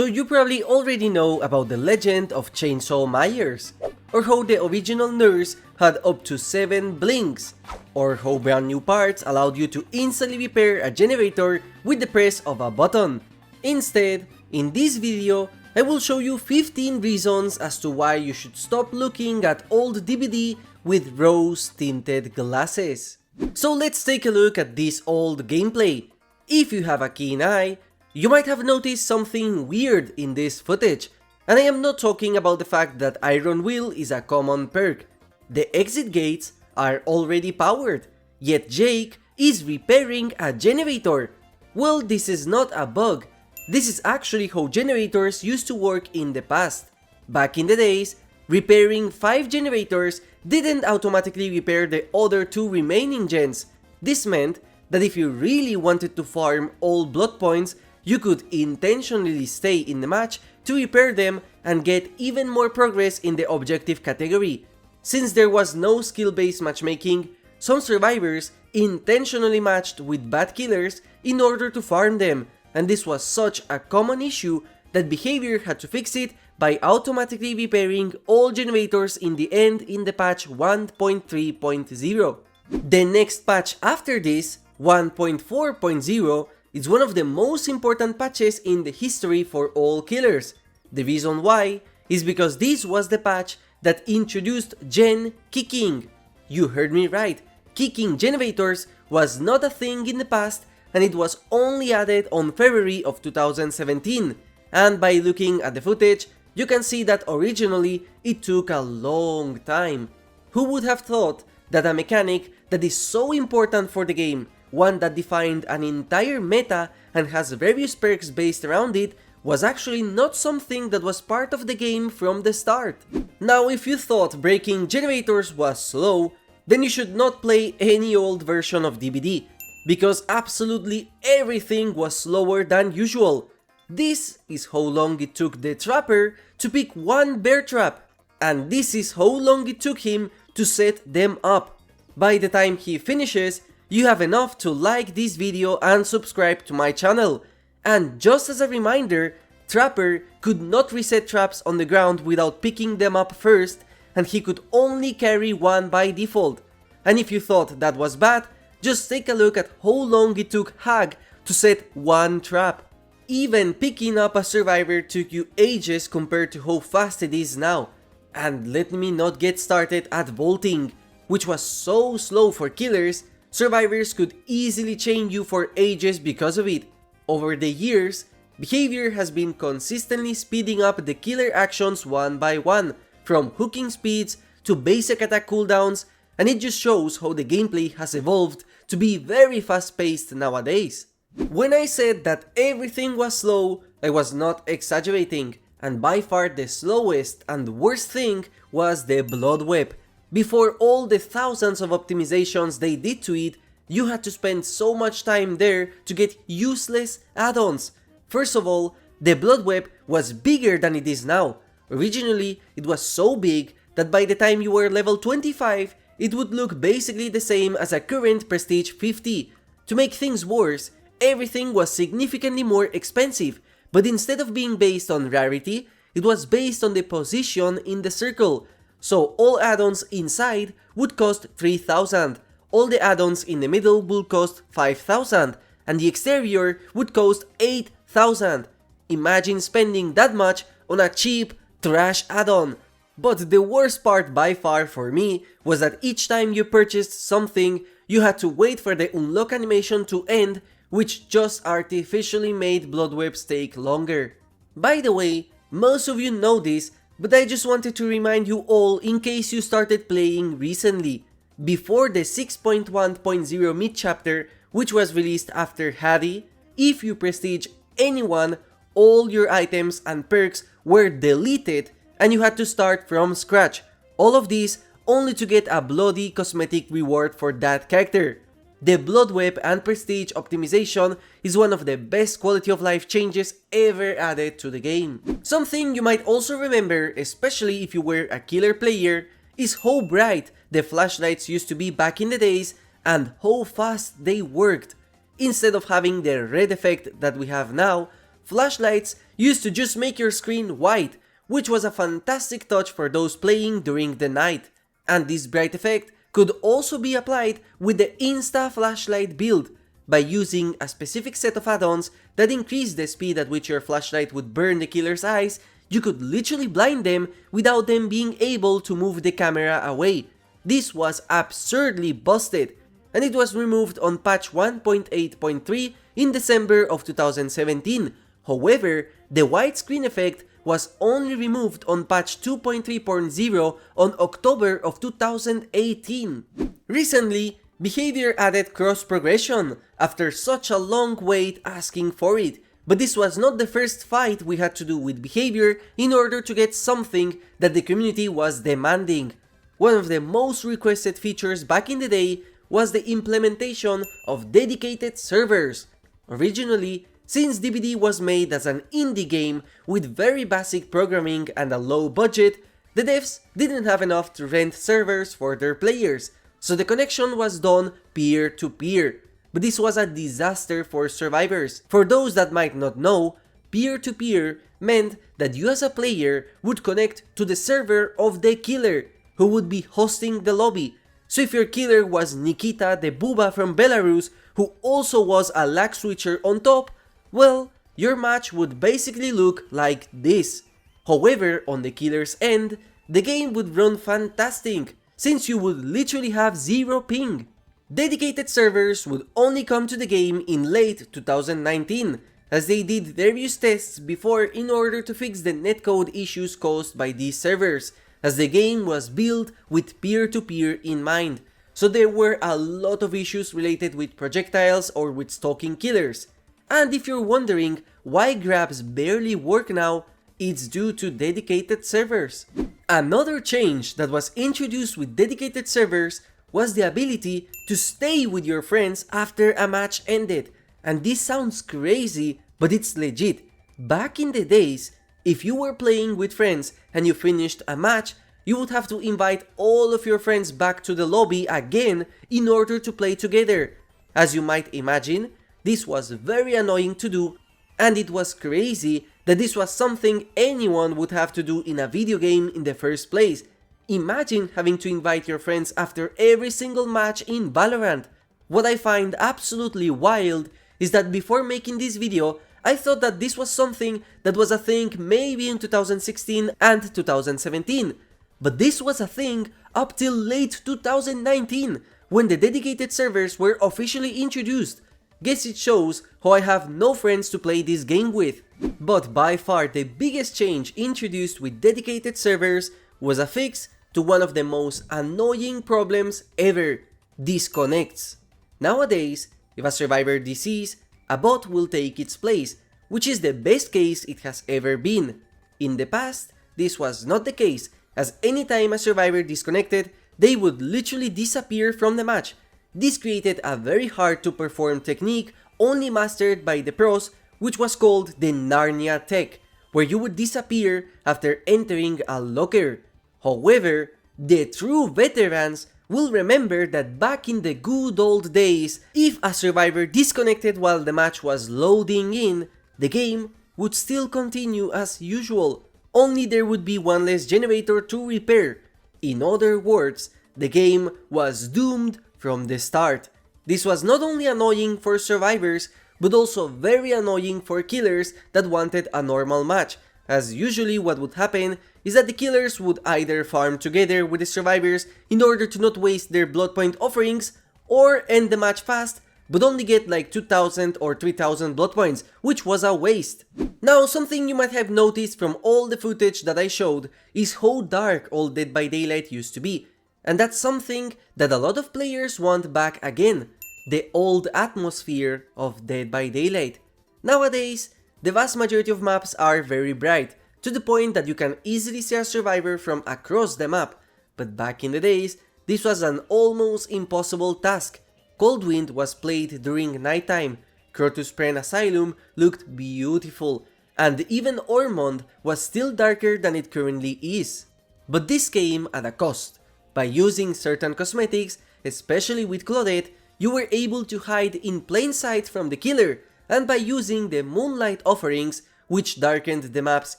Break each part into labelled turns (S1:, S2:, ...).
S1: So you probably already know about the legend of Chainsaw Myers, or how the original nurse had up to 7 blinks, or how brand new parts allowed you to instantly repair a generator with the press of a button. Instead, in this video, I will show you 15 reasons as to why you should stop looking at old DBD with rose tinted glasses. So let's take a look at this old gameplay. If you have a keen eye, you might have noticed something weird in this footage, and I am not talking about the fact that Iron Will is a common perk. The exit gates are already powered, yet Jake is repairing a generator. Well, this is not a bug. This is actually how generators used to work in the past. Back in the days, repairing 5 generators didn't automatically repair the other 2 remaining gens. This meant that if you really wanted to farm all blood points, you could intentionally stay in the match to repair them and get even more progress in the objective category. Since there was no skill-based matchmaking, some survivors intentionally matched with bad killers in order to farm them, and this was such a common issue that Behavior had to fix it by automatically repairing all generators in the end in the patch 1.3.0. The next patch after this, 1.4.0, is one of the most important patches in the history for all killers. The reason why is because this was the patch that introduced gen kicking. You heard me right, kicking generators was not a thing in the past, and it was only added on February of 2017, and by looking at the footage, you can see that originally it took a long time. Who would have thought that a mechanic that is so important for the game, one that defined an entire meta and has various perks based around it, was actually not something that was part of the game from the start. Now, if you thought breaking generators was slow, then you should not play any old version of DBD, because absolutely everything was slower than usual. This is how long it took the trapper to pick one bear trap, and this is how long it took him to set them up. By the time he finishes, you have enough to like this video and subscribe to my channel. And just as a reminder, Trapper could not reset traps on the ground without picking them up first, and he could only carry one by default. And if you thought that was bad, just take a look at how long it took Hag to set one trap. Even picking up a survivor took you ages compared to how fast it is now. And let me not get started at vaulting, which was so slow for killers. Survivors could easily chain you for ages because of it. Over the years, Behavior has been consistently speeding up the killer actions one by one, from hooking speeds to basic attack cooldowns, and it just shows how the gameplay has evolved to be very fast-paced nowadays. When I said that everything was slow, I was not exaggerating, and by far the slowest and worst thing was the Bloodweb. Before all the thousands of optimizations they did to it, you had to spend so much time there to get useless add-ons. First of all, the Bloodweb was bigger than it is now. Originally, it was so big that by the time you were level 25, it would look basically the same as a current Prestige 50. To make things worse, everything was significantly more expensive, but instead of being based on rarity, it was based on the position in the circle. So all add-ons inside would cost 3,000, all the add-ons in the middle would cost 5,000, and the exterior would cost 8,000. Imagine spending that much on a cheap trash add-on. But the worst part by far for me was that each time you purchased something, you had to wait for the unlock animation to end, which just artificially made Bloodwebs take longer. By the way, most of you know this, but I just wanted to remind you all in case you started playing recently. Before the 6.1.0 mid-chapter, which was released after Hattie, if you prestige anyone, all your items and perks were deleted and you had to start from scratch. All of this only to get a bloody cosmetic reward for that character. The Bloodweb and Prestige optimization is one of the best quality of life changes ever added to the game. Something you might also remember, especially if you were a killer player, is how bright the flashlights used to be back in the days and how fast they worked. Instead of having the red effect that we have now, flashlights used to just make your screen white, which was a fantastic touch for those playing during the night. And this bright effect could also be applied with the Insta Flashlight build, by using a specific set of add-ons that increase the speed at which your flashlight would burn the killer's eyes. You could literally blind them without them being able to move the camera away. This was absurdly busted, and it was removed on patch 1.8.3 in December of 2017. However, the widescreen effect was only removed on patch 2.3.0 on October of 2018. Recently, Behavior added cross progression after such a long wait asking for it, but this was not the first fight we had to do with Behavior in order to get something that the community was demanding. One of the most requested features back in the day was the implementation of dedicated servers. Originally, since DBD was made as an indie game with very basic programming and a low budget, the devs didn't have enough to rent servers for their players, so the connection was done peer-to-peer. But this was a disaster for survivors. For those that might not know, peer-to-peer meant that you as a player would connect to the server of the killer, who would be hosting the lobby. So if your killer was Nikita the Booba from Belarus, who also was a lag switcher on top, well, your match would basically look like this. However, on the killer's end, the game would run fantastic, since you would literally have zero ping. Dedicated servers would only come to the game in late 2019, as they did various tests before in order to fix the netcode issues caused by these servers, as the game was built with peer-to-peer in mind, so there were a lot of issues related with projectiles or with stalking killers. And if you're wondering why grabs barely work now, it's due to dedicated servers. Another change that was introduced with dedicated servers was the ability to stay with your friends after a match ended. And this sounds crazy, but it's legit. Back in the days, if you were playing with friends and you finished a match, you would have to invite all of your friends back to the lobby again in order to play together. As you might imagine, this was very annoying to do, and it was crazy that this was something anyone would have to do in a video game in the first place. Imagine having to invite your friends after every single match in Valorant. What I find absolutely wild is that before making this video, I thought that this was something that was a thing maybe in 2016 and 2017. But this was a thing up till late 2019, when the dedicated servers were officially introduced. Guess it shows how I have no friends to play this game with. But by far the biggest change introduced with dedicated servers was a fix to one of the most annoying problems ever: disconnects. Nowadays, if a survivor DCs, a bot will take its place, which is the best case it has ever been. In the past, this was not the case, as anytime a survivor disconnected, they would literally disappear from the match. This created a very hard to perform technique only mastered by the pros, which was called the Narnia tech, where you would disappear after entering a locker. However, the true veterans will remember that back in the good old days, if a survivor disconnected while the match was loading in, the game would still continue as usual, only there would be one less generator to repair. In other words, the game was doomed from the start. This was not only annoying for survivors, but also very annoying for killers that wanted a normal match, as usually what would happen is that the killers would either farm together with the survivors in order to not waste their blood point offerings, or end the match fast but only get like 2000 or 3000 blood points, which was a waste. Now, something you might have noticed from all the footage that I showed is how dark Old Dead by Daylight used to be, and that's something that a lot of players want back again: the old atmosphere of Dead by Daylight. Nowadays, the vast majority of maps are very bright, to the point that you can easily see a survivor from across the map, but back in the days, this was an almost impossible task. Coldwind was played during nighttime, Crotus Pren Asylum looked beautiful, and even Ormond was still darker than it currently is. But this came at a cost. By using certain cosmetics, especially with Claudette, you were able to hide in plain sight from the killer, and by using the Moonlight offerings, which darkened the maps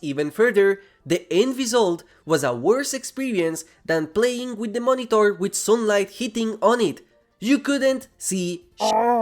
S1: even further, the end result was a worse experience than playing with the monitor with sunlight hitting on it. You couldn't see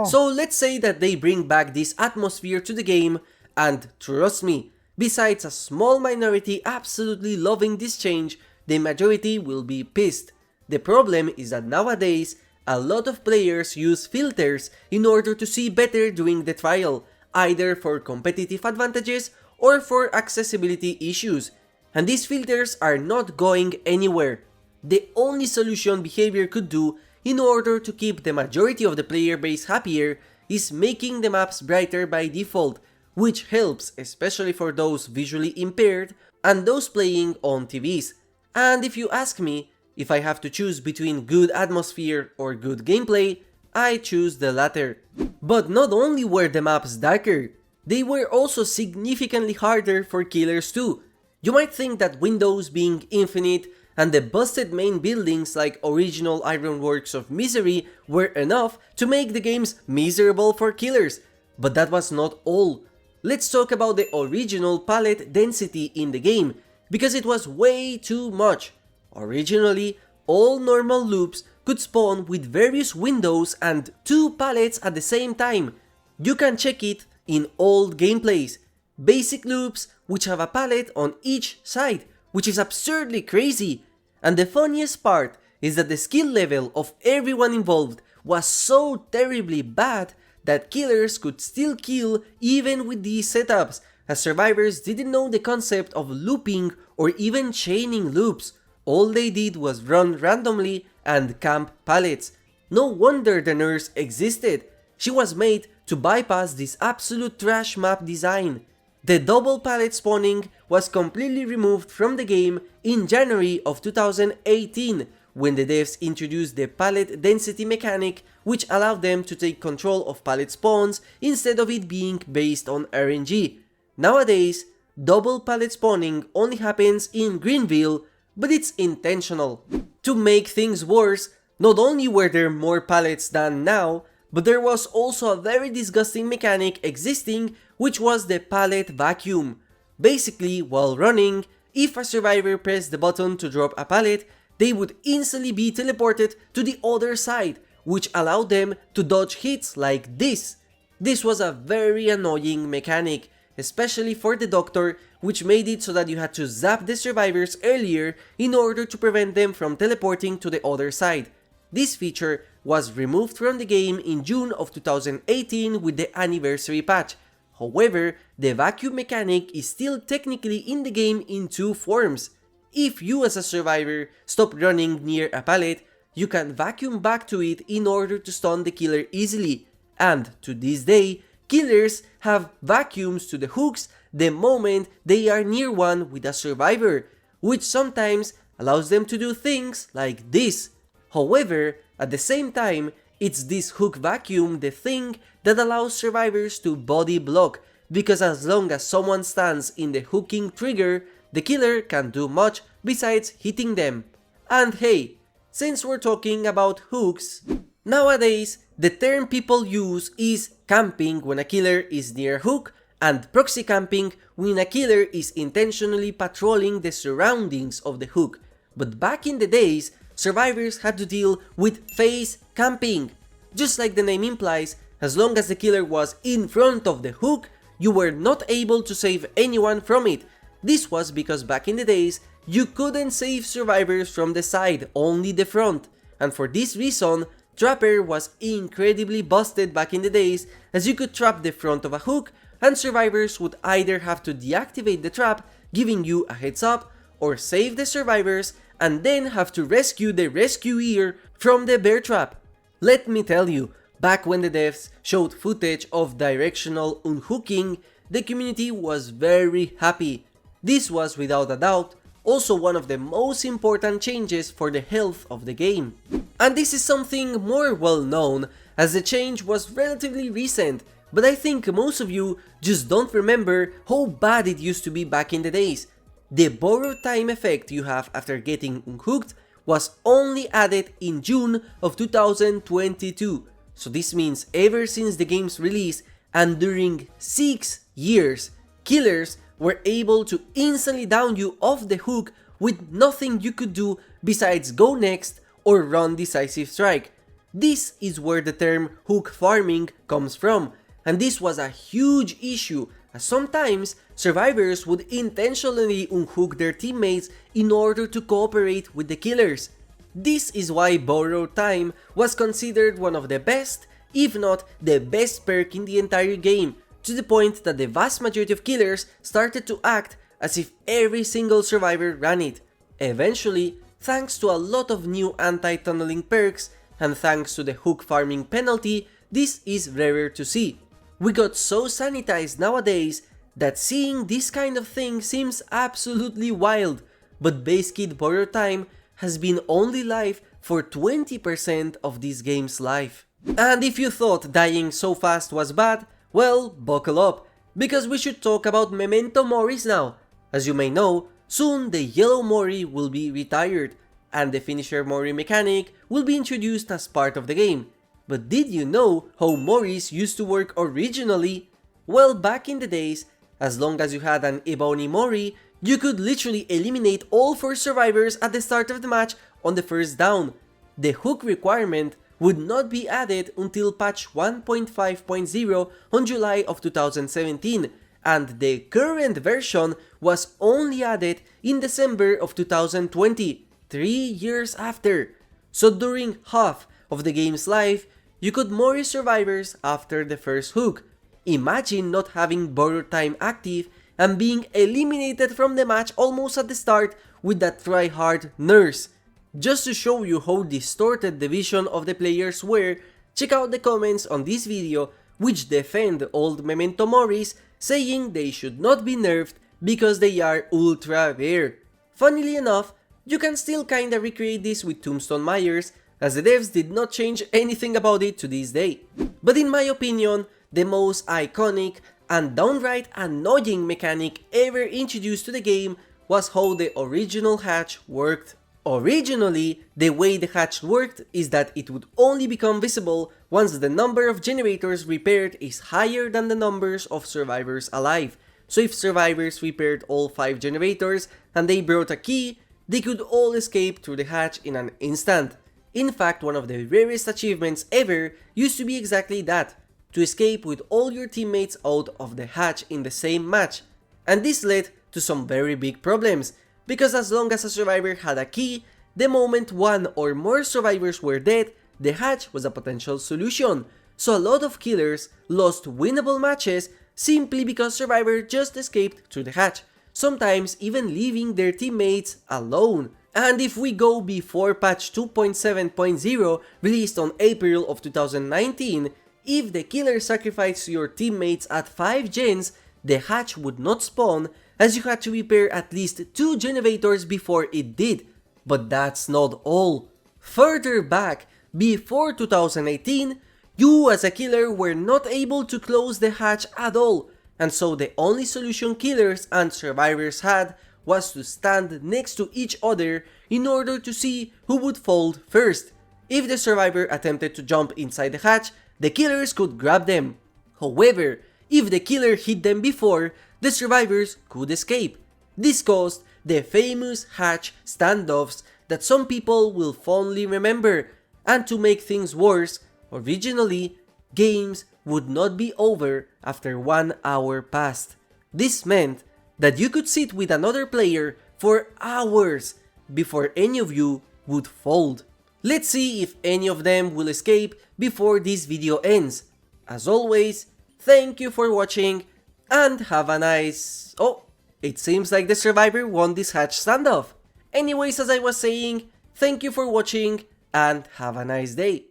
S1: So let's say that they bring back this atmosphere to the game, and trust me, besides a small minority absolutely loving this change, the majority will be pissed. The problem is that nowadays, a lot of players use filters in order to see better during the trial, either for competitive advantages or for accessibility issues, and these filters are not going anywhere. The only solution Behavior could do in order to keep the majority of the player base happier is making the maps brighter by default, which helps especially for those visually impaired and those playing on TVs. And if you ask me, if I have to choose between good atmosphere or good gameplay, I choose the latter. But not only were the maps darker, they were also significantly harder for killers too. You might think that windows being infinite and the busted main buildings like original Ironworks of Misery were enough to make the games miserable for killers, but that was not all. Let's talk about the original pallet density in the game, because it was way too much. Originally, all normal loops could spawn with various windows and 2 pallets at the same time. You can check it in old gameplays. Basic loops which have a pallet on each side, which is absurdly crazy. And the funniest part is that the skill level of everyone involved was so terribly bad that killers could still kill even with these setups, as survivors didn't know the concept of looping or even chaining loops. All they did was run randomly and camp pallets. No wonder the nurse existed. She was made to bypass this absolute trash map design. The double pallet spawning was completely removed from the game in January of 2018, when the devs introduced the pallet density mechanic, which allowed them to take control of pallet spawns instead of it being based on RNG. Nowadays, double pallet spawning only happens in Greenville, but it's intentional. To make things worse, not only were there more pallets than now, but there was also a very disgusting mechanic existing, which was the Pallet Vacuum. Basically, while running, if a survivor pressed the button to drop a pallet, they would instantly be teleported to the other side, which allowed them to dodge hits like this. This was a very annoying mechanic, especially for the doctor, which made it so that you had to zap the survivors earlier in order to prevent them from teleporting to the other side. This feature was removed from the game in June of 2018 with the anniversary patch. However, the vacuum mechanic is still technically in the game in 2 forms. If you as a survivor stop running near a pallet, you can vacuum back to it in order to stun the killer easily, and to this day, killers have vacuums to the hooks the moment they are near one with a survivor, which sometimes allows them to do things like this. However, at the same time, it's this hook vacuum the thing that allows survivors to body block, because as long as someone stands in the hooking trigger, the killer can't do much besides hitting them. And hey, since we're talking about hooks, nowadays the term people use is camping when a killer is near a hook, and proxy camping when a killer is intentionally patrolling the surroundings of the hook. But back in the days, survivors had to deal with face camping. Just like the name implies, as long as the killer was in front of the hook, you were not able to save anyone from it. This was because back in the days, you couldn't save survivors from the side, only the front. And for this reason, Trapper was incredibly busted back in the days, as you could trap the front of a hook, and survivors would either have to deactivate the trap, giving you a heads up, or save the survivors and then have to rescue the rescuer from the bear trap. Let me tell you, back when the devs showed footage of directional unhooking, the community was very happy. This was without a doubt also one of the most important changes for the health of the game. And this is something more well known, as the change was relatively recent, but I think most of you just don't remember how bad it used to be back in the days. The borrowed time effect you have after getting unhooked was only added in June of 2022, so this means ever since the game's release and during 6 years, Killers were able to instantly down you off the hook with nothing you could do besides go next or run decisive strike. This is where the term hook farming comes from, and this was a huge issue as sometimes survivors would intentionally unhook their teammates in order to cooperate with the killers. This is why borrowed time was considered one of the best, if not the best perk in the entire game, to the point that the vast majority of killers started to act as if every single survivor ran it. Eventually, thanks to a lot of new anti-tunneling perks, and thanks to the hook farming penalty, this is rarer to see. We got so sanitized nowadays that seeing this kind of thing seems absolutely wild, but base kit borrowed time has been only live for 20% of this game's life. And if you thought dying so fast was bad, well, buckle up, because we should talk about Memento Moris now. As you may know, soon the yellow Mori will be retired, and the finisher Mori mechanic will be introduced as part of the game. But did you know how Moris used to work originally? Well, back in the days, as long as you had an Ebony Mori, you could literally eliminate all 4 survivors at the start of the match on the first down. The hook requirement would not be added until patch 1.5.0 on July of 2017, and the current version was only added in December of 2020, 3 years after. So during half of the game's life, you could Mori survivors after the first hook. Imagine not having borrowed time active and being eliminated from the match almost at the start with that try-hard nurse. Just to show you how distorted the vision of the players were, check out the comments on this video which defend old Memento Moris, saying they should not be nerfed because they are ultra rare. Funnily enough, you can still kinda recreate this with Tombstone Myers, as the devs did not change anything about it to this day. But in my opinion, the most iconic and downright annoying mechanic ever introduced to the game was how the original hatch worked. Originally, the way the hatch worked is that it would only become visible once the number of generators repaired is higher than the numbers of survivors alive. So if survivors repaired all 5 generators and they brought a key, they could all escape through the hatch in an instant. In fact, one of the rarest achievements ever used to be exactly that, to escape with all your teammates out of the hatch in the same match. And this led to some very big problems, because as long as a survivor had a key, the moment 1 or more survivors were dead, the hatch was a potential solution. So a lot of killers lost winnable matches simply because survivors just escaped through the hatch, sometimes even leaving their teammates alone. And if we go before patch 2.7.0 released on April of 2019, if the killer sacrificed your teammates at 5 gens, the hatch would not spawn, as you had to repair at least 2 generators before it did. But that's not all. Further back, before 2018, you as a killer were not able to close the hatch at all, and so the only solution killers and survivors had was to stand next to each other in order to see who would fold first. If the survivor attempted to jump inside the hatch, the killers could grab them. However, if the killer hit them before, the survivors could escape. This caused the famous hatch standoffs that some people will fondly remember, and to make things worse, originally, games would not be over after 1 hour passed. This meant that you could sit with another player for hours before any of you would fold. Let's see if any of them will escape before this video ends. As always, thank you for watching and have a nice... Oh, it seems like the survivor won this hatch standoff. Anyways, as I was saying, thank you for watching and have a nice day.